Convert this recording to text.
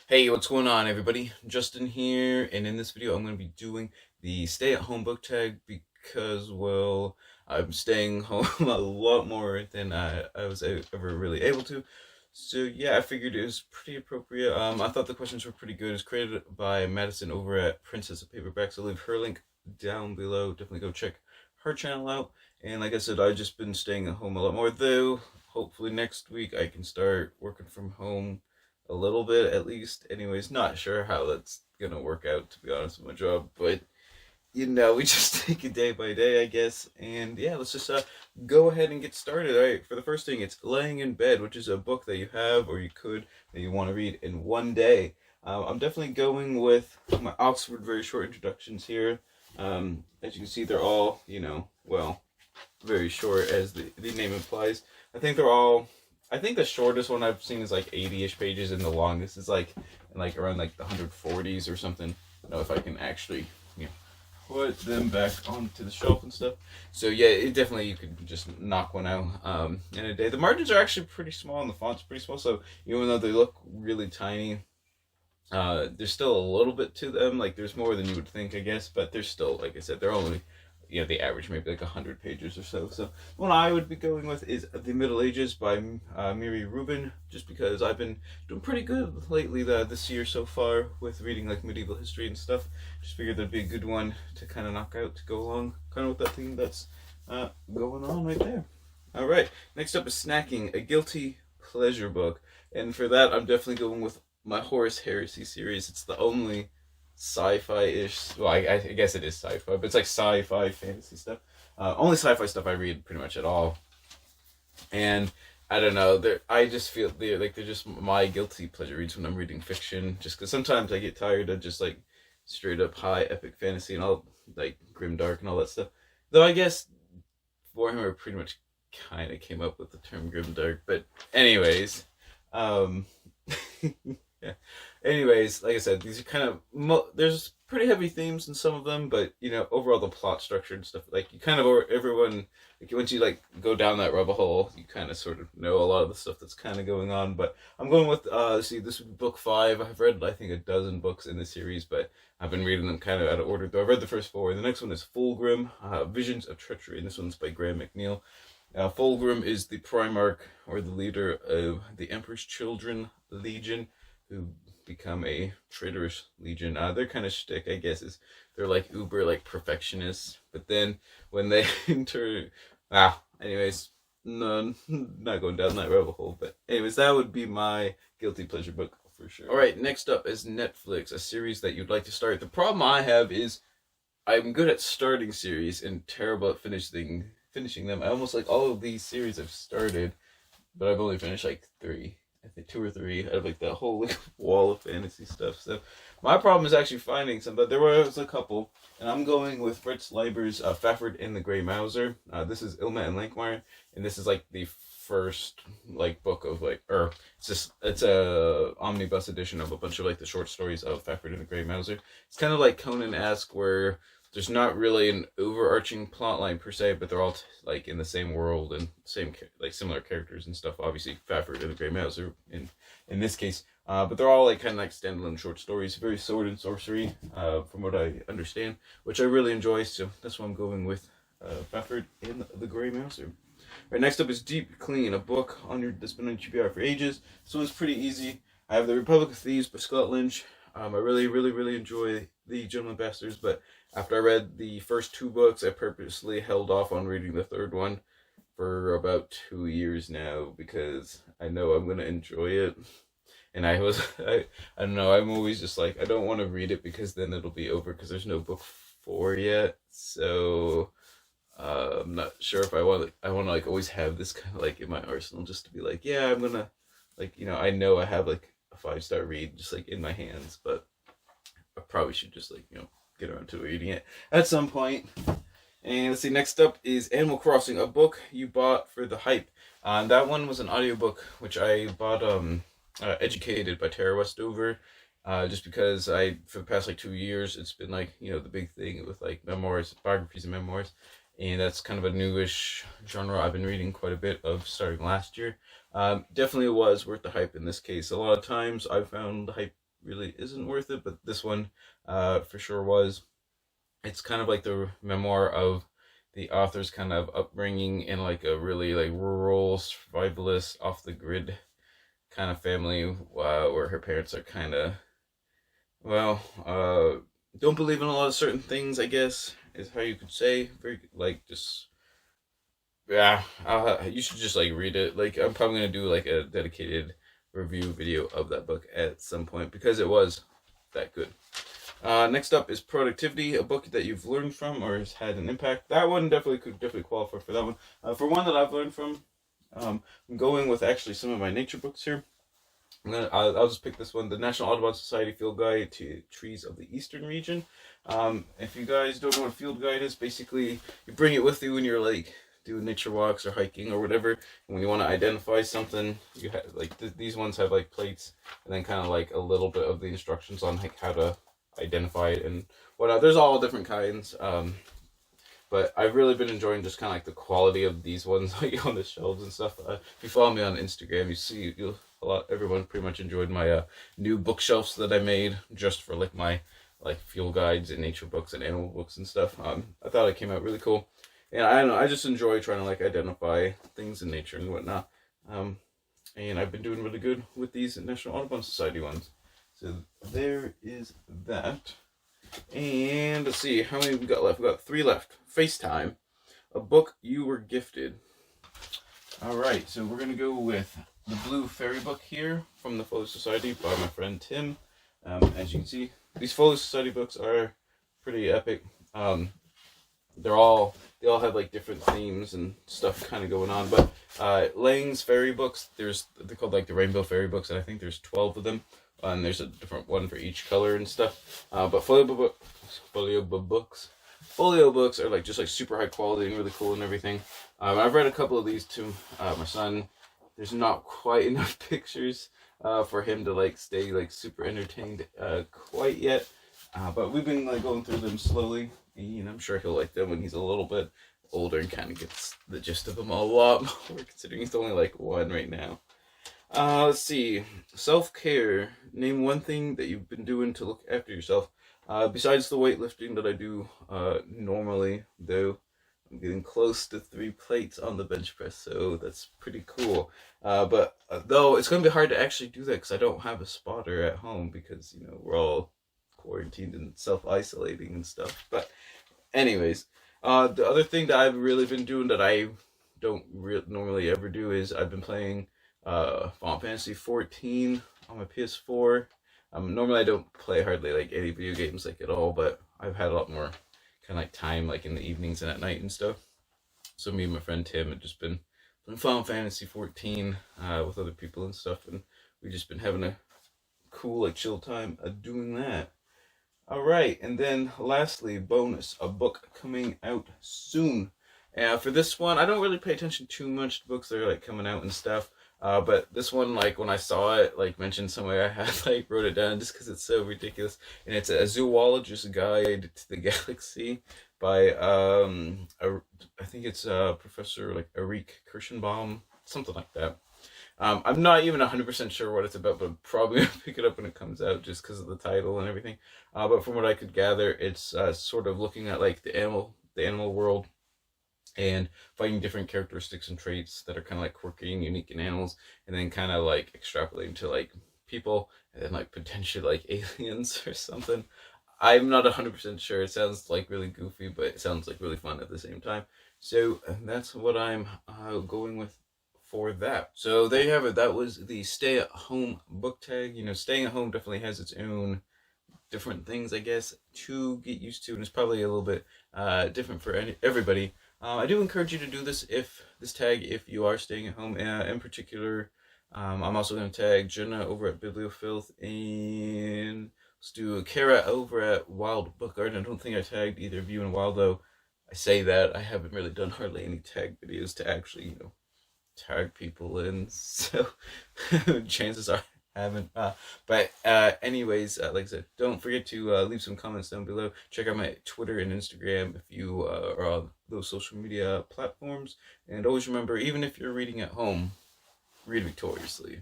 Hey, what's going on, everybody? Justin here, and in this video, I'm going to be doing the stay-at-home book tag because, well, I'm staying home a lot more than I was ever really able to. So yeah, I figured it was pretty appropriate. I thought the questions were pretty good. It's created by Madison over at Princess of Paperbacks. I'll leave her link down below. Definitely go check her channel out. And like I said, I've just been staying at home a lot more, though. Hopefully next week I can start working from home a little bit at least. Anyways, not sure how that's gonna work out, to be honest with my job, but we just take it day by day, I guess. And yeah, let's just go ahead and get started. All right, for the first thing, it's Laying in Bed, which is a book that you have or you could that you want to read in one day. I'm definitely going with my Oxford very short introductions here. As you can see, they're all, well, very short as the name implies. I think they're all. I think the shortest one I've seen is like 80-ish pages, and the longest is like around like the 140s or something. I don't know if I can actually you know put them back onto the shelf and stuff. So yeah, it definitely you could just knock one out in a day. The margins are actually pretty small, and the font's pretty small. So even though they look really tiny, there's still a little bit to them. Like there's more than you would think, I guess. But there's still, like I said, they're only the average maybe like 100 pages or so. So the one I would be going with is The Middle Ages by Miri Rubin, just because I've been doing pretty good lately this year so far with reading like medieval history and stuff. Just figured that'd be a good one to kind of knock out to go along kind of with that theme that's going on right there. All right, next up is Snacking, a guilty pleasure book. And for that, I'm definitely going with my Horus Heresy series. It's the only sci-fi-ish. Well, I guess it is sci-fi, but it's like sci-fi fantasy stuff. Only sci-fi stuff I read pretty much at all. And I don't know. I just feel they're just my guilty pleasure reads when I'm reading fiction. Just because sometimes I get tired of just like straight up high epic fantasy and all like grim dark and all that stuff. Though I guess Warhammer pretty much kind of came up with the term grim dark. But anyways, um, yeah. Anyways, like I said, these are kind of there's pretty heavy themes in some of them, but overall the plot structure and stuff like you kind of everyone like once you like go down that rabbit hole, you kind of sort of know a lot of the stuff that's kind of going on. But I'm going with see this would be book 5. I've read I think a dozen books in the series, but I've been reading them kind of out of order. Though I've read the first 4. The next one is Fulgrim, Visions of Treachery, and this one's by Graham McNeil. Fulgrim is the Primarch or the leader of the Emperor's Children Legion, who become a traitorous legion. Their kind of shtick, I guess, is they're like uber like perfectionists. But then when they enter, anyways, no, not going down that rabbit hole. But anyways, that would be my guilty pleasure book for sure. All right, next up is Netflix, a series that you'd like to start. The problem I have is I'm good at starting series and terrible at finishing them. I almost like all of these series I've started, but I've only finished like 3. I think 2 or 3 out of like that whole like, wall of fantasy stuff. So my problem is actually finding some, but there was a couple, and I'm going with Fritz Leiber's Fafhrd and the Grey Mouser. This is Ilma and Lankmeyer, and this is like the first like book of like, or it's a omnibus edition of a bunch of like the short stories of Fafhrd and the Grey Mouser. It's kind of like Conan-esque where there's not really an overarching plot line per se, but they're all like in the same world and same like similar characters and stuff. Obviously, Fafhrd and the Grey Mouser in this case, but they're all like kind of like standalone short stories, very sword and sorcery, from what I understand, which I really enjoy. So that's why I'm going with Fafhrd and the Grey Mouser. Right, next up is Deep Clean, a book that's been on TBR for ages. This one's pretty easy. I have The Republic of Thieves by Scott Lynch. I really, really, really enjoy The Gentleman Bastards, but after I read the first 2 books, I purposely held off on reading the third one for about 2 years now because I know I'm gonna enjoy it. And I don't know. I'm always just like I don't want to read it because then it'll be over because there's no book 4 yet. So I'm not sure if I want to like always have this kind of like in my arsenal just to be like, yeah, I'm gonna like I know I have like a 5-star read just like in my hands, but I probably should just like get around to reading it at some point. And let's see, next up is Animal Crossing, a book you bought for the hype. That one was an audiobook which I bought educated by Tara Westover. Just because for the past like 2 years, it's been like the big thing with like memoirs, biographies, and memoirs, and that's kind of a newish genre I've been reading quite a bit of starting last year. Definitely was worth the hype in this case. A lot of times I found the hype really isn't worth it, but this one for sure was. It's kind of like the memoir of the author's kind of upbringing in like a really like rural, survivalist, off the grid kind of family, where her parents are kind of, well, don't believe in a lot of certain things, I guess, is how you could say. Very, like, just, yeah, you should just, like, read it. Like, I'm probably going to do, like, a dedicated review video of that book at some point, because it was that good. Next up is Productivity, a book that you've learned from or has had an impact. That one could definitely qualify for that one. For one that I've learned from, I'm going with actually some of my nature books here. I'll just pick this one, the National Audubon Society Field Guide to Trees of the Eastern Region. If you guys don't know what a field guide is, basically you bring it with you when you're like doing nature walks or hiking or whatever. And when you want to identify something, you have like these ones have like plates and then kind of like a little bit of the instructions on like how to identify it and whatnot. There's all different kinds. But I've really been enjoying just kind of like the quality of these ones like on the shelves and stuff. If you follow me on Instagram, you see everyone pretty much enjoyed my new bookshelves that I made just for like my like field guides and nature books and animal books and stuff. I thought it came out really cool, and I don't know, I just enjoy trying to like identify things in nature and whatnot. And I've been doing really good with these National Audubon Society ones. So there is that. And let's see, how many we got left? We got 3 left. Facetime, a book you were gifted. Alright, so we're going to go with the Blue Fairy book here from the Folio Society by my friend Tim. As you can see, these Folio Society books are pretty epic. They all have like different themes and stuff kind of going on. But Lang's fairy books, they're called like the Rainbow Fairy books, and I think there's 12 of them. And there's a different one for each color and stuff. But folio books are like just like super high quality and really cool and everything. I've read a couple of these to my son. There's not quite enough pictures for him to like stay like super entertained quite yet. But we've been like going through them slowly, and I'm sure he'll like them when he's a little bit older and kind of gets the gist of them a lot more, considering he's only like 1 right now. Let's see. Self-care. Name one thing that you've been doing to look after yourself. Besides the weightlifting that I do normally, though, I'm getting close to 3 plates on the bench press, so that's pretty cool. But though it's going to be hard to actually do that because I don't have a spotter at home because, you know, we're all quarantined and self-isolating and stuff. But anyways, the other thing that I've really been doing that I don't normally ever do is I've been playing Final Fantasy 14 on my PS4. Normally I don't play hardly like any video games like at all, but I've had a lot more kind of like time like in the evenings and at night and stuff. So me and my friend Tim had just been playing Final Fantasy 14 with other people and stuff, and we've just been having a cool like chill time doing that. Alright, and then lastly, bonus, a book coming out soon. For this one, I don't really pay attention too much to books that are like coming out and stuff. But this one, like when I saw it, like mentioned somewhere, I had like wrote it down just because it's so ridiculous. And it's a zoologist's guide to the galaxy by I think it's Professor like Eric Kirschenbaum, something like that. I'm not even 100% sure what it's about, but I'm probably gonna pick it up when it comes out just because of the title and everything. But from what I could gather, it's sort of looking at like the animal world, and finding different characteristics and traits that are kind of like quirky and unique in animals, and then kind of like extrapolating to like people, and then like potentially like aliens or something. I'm not 100% sure. It sounds like really goofy, but it sounds like really fun at the same time. So that's what I'm going with for that. So there you have it. That was the stay-at-home book tag. You know, staying at home definitely has its own different things, I guess, to get used to, and it's probably a little bit different for everybody. I do encourage you to do this if you are staying at home. In particular, I'm also going to tag Jenna over at Bibliofilth, and let's do Kara over at Wild Book Garden. I don't think I tagged either of you in a while, though. I say that I haven't really done hardly any tag videos to actually, you know, tag people in, so chances are I haven't. Anyways, like I said, don't forget to leave some comments down below. Check out my Twitter and Instagram if you are on those social media platforms. And always remember, even if you're reading at home, read victoriously.